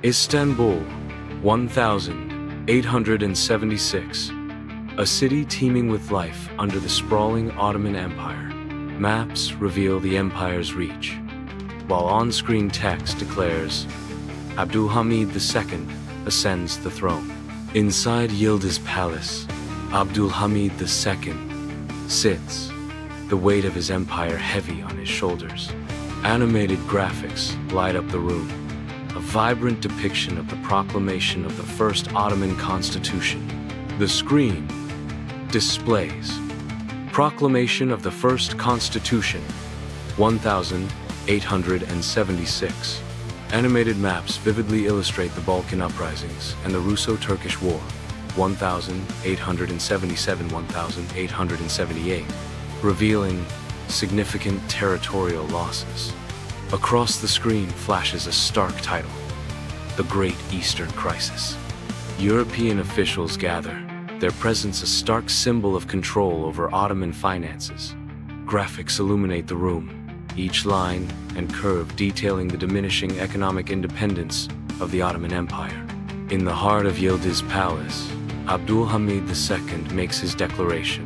Istanbul, 1876. A city teeming with life under the sprawling Ottoman Empire. Maps reveal the empire's reach, while on-screen text declares, Abdulhamid II ascends the throne. Inside Yildiz Palace, Abdulhamid II sits, the weight of his empire heavy on his shoulders. Animated graphics light up the room, a vibrant depiction of the proclamation of the first Ottoman constitution. The screen displays Proclamation of the First Constitution, 1876. Animated maps vividly illustrate the Balkan uprisings and the Russo-Turkish War, 1877-1878, revealing significant territorial losses. Across the screen flashes a stark title, The Great Eastern Crisis. European officials gather, their presence a stark symbol of control over Ottoman finances. Graphics illuminate the room, each line and curve detailing the diminishing economic independence of the Ottoman Empire. In the heart of Yildiz Palace, Abdulhamid II makes his declaration.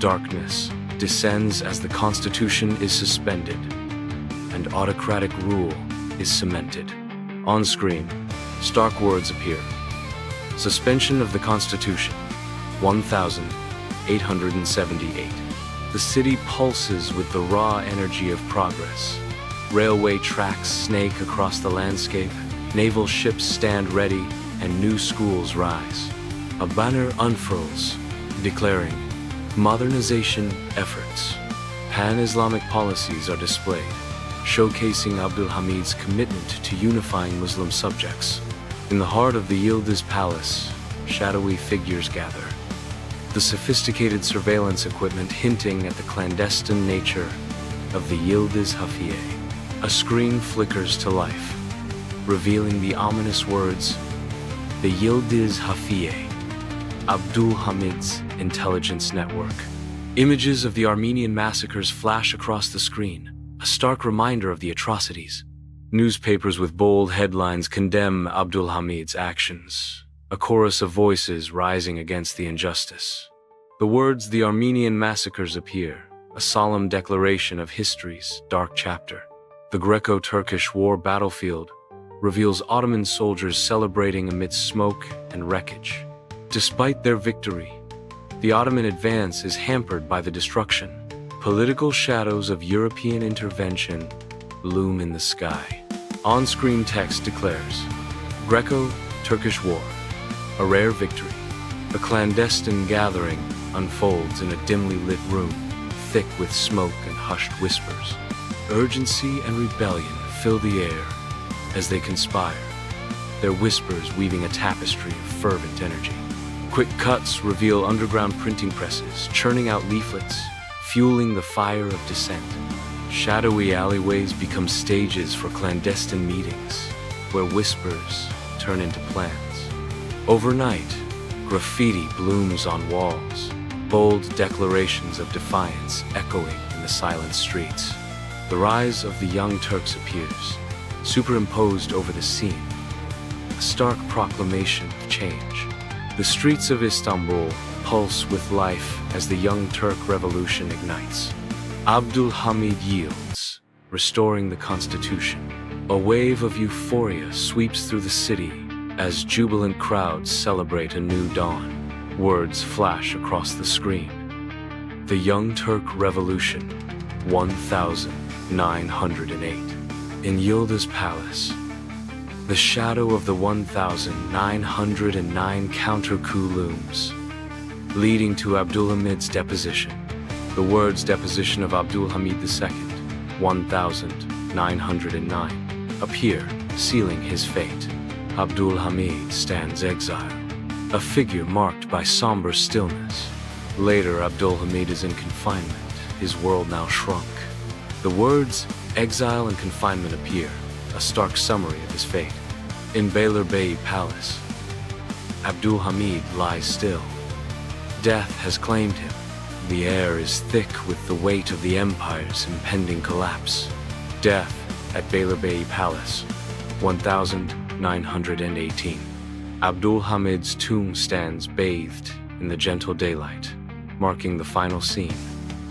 Darkness descends as the constitution is suspended, and autocratic rule is cemented. On screen, stark words appear. Suspension of the Constitution, 1878. The city pulses with the raw energy of progress. Railway tracks snake across the landscape, naval ships stand ready, and new schools rise. A banner unfurls, declaring modernization efforts. Pan-Islamic policies are displayed, showcasing Abdulhamid's commitment to unifying Muslim subjects. In the heart of the Yildiz Palace, shadowy figures gather, the sophisticated surveillance equipment hinting at the clandestine nature of the Yildiz Hafiye. A screen flickers to life, revealing the ominous words, the Yildiz Hafiye, Abdulhamid's intelligence network. Images of the Armenian massacres flash across the screen, a stark reminder of the atrocities. Newspapers with bold headlines condemn Abdulhamid's actions, a chorus of voices rising against the injustice. The words "the Armenian massacres" appear, a solemn declaration of history's dark chapter. The Greco-Turkish War battlefield reveals Ottoman soldiers celebrating amidst smoke and wreckage. Despite their victory, the Ottoman advance is hampered by the destruction. Political shadows of European intervention loom in the sky. On-screen text declares, Greco-Turkish War, a rare victory. A clandestine gathering unfolds in a dimly lit room, thick with smoke and hushed whispers. Urgency and rebellion fill the air as they conspire, their whispers weaving a tapestry of fervent energy. Quick cuts reveal underground printing presses, churning out leaflets, fueling the fire of dissent. Shadowy alleyways become stages for clandestine meetings, where whispers turn into plans. Overnight, graffiti blooms on walls, bold declarations of defiance echoing in the silent streets. The rise of the young Turks appears, superimposed over the scene, a stark proclamation of change. The streets of Istanbul pulse with life as the young Turk revolution ignites. Abdulhamid yields, restoring the constitution. A wave of euphoria sweeps through the city as jubilant crowds celebrate a new dawn. Words flash across the screen. The Young Turk Revolution, 1908. In Yildiz Palace, the shadow of the 1909 counter-coup looms, leading to Abdulhamid's deposition. The words "deposition of Abdulhamid II, 1909, appear, sealing his fate. Abdulhamid stands exiled, a figure marked by somber stillness. Later, Abdulhamid is in confinement, his world now shrunk. The words "exile and confinement" appear, a stark summary of his fate. In Beylerbeyi Palace, Abdulhamid lies still. Death has claimed him. The air is thick with the weight of the empire's impending collapse. Death at Beylerbeyi Palace, 1909. 918. Abdulhamid's tomb stands bathed in the gentle daylight, marking the final scene.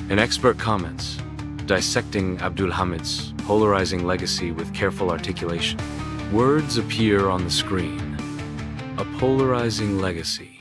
An expert comments, dissecting Abdulhamid's polarizing legacy with careful articulation. Words appear on the screen. A polarizing legacy.